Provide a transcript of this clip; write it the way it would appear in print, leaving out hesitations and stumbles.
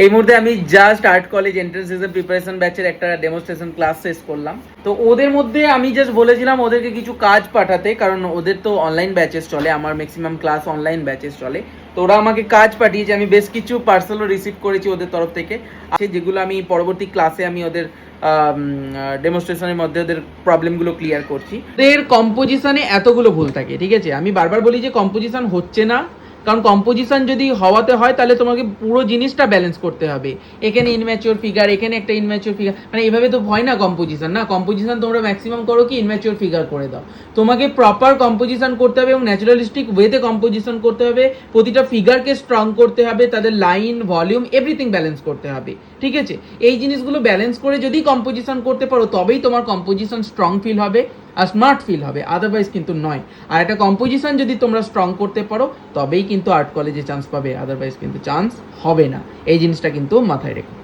এই মুহূর্তে আমি just art college entrance exam preparation ব্যাচের একটা ডেমনস্ট্রেশন ক্লাস শেষ করলাম। তো ওদের মধ্যে আমি জাস্ট বলেছিলাম ওদেরকে কিছু কাজ পাঠাতে, কারণ ওদের তো অনলাইন ব্যাচেস চলে, আমার ম্যাক্সিমাম ক্লাস অনলাইন ব্যাচেস চলে। তো ওরা আমাকে কাজ পাঠিয়েছে, আমি বেশ কিছু পার্সেলও রিসিভ করেছি ওদের তরফ থেকে, যেগুলো আমি পরবর্তী ক্লাসে আমি ওদের ডেমনস্ট্রেশনের মধ্যে ওদের প্রবলেমগুলো ক্লিয়ার করছি। ওদের কম্পোজিশনে এতগুলো ভুল থাকে, ঠিক আছে? আমি বারবার বলি যে কম্পোজিশন হচ্ছে না, কারণ কম্পোজিশন যদি হওয়াতে হয় তাহলে তোমাকে পুরো জিনিসটা ব্যালেন্স করতে হবে। এখানে ইনম্যাচিওর ফিগার, এখানে একটা ইনম্যাচিওর ফিগার, মানে এভাবে তো হয় না কম্পোজিশন। না, কম্পোজিশন তোমরা ম্যাক্সিমাম করো কি ইনম্যাচিওর ফিগার করে দাও। তোমাকে প্রপার কম্পোজিশন করতে হবে এবং ন্যাচারালিস্টিক ওয়েতে কম্পোজিশন করতে হবে। প্রতিটা ফিগারকে স্ট্রং করতে হবে, তাদের লাইন, ভলিউম, এভরিথিং ব্যালেন্স করতে হবে, ঠিক আছে? এই জিনিসগুলো ব্যালেন্স করে যদি কম্পোজিশন করতে পারো তবেই তোমার কম্পোজিশন স্ট্রং ফিল হবে আর স্মার্ট ফিল হবে, আদারওয়াইজ কিন্তু নয়। আর একটা কম্পোজিশন যদি তোমরা স্ট্রং করতে পারো তবেই কিন্তু আর্ট কলেজে চান্স পাবে, আদারওয়াইজ কিন্তু চান্স হবে না। এই জিনিসটা কিন্তু মাথায় রেখো।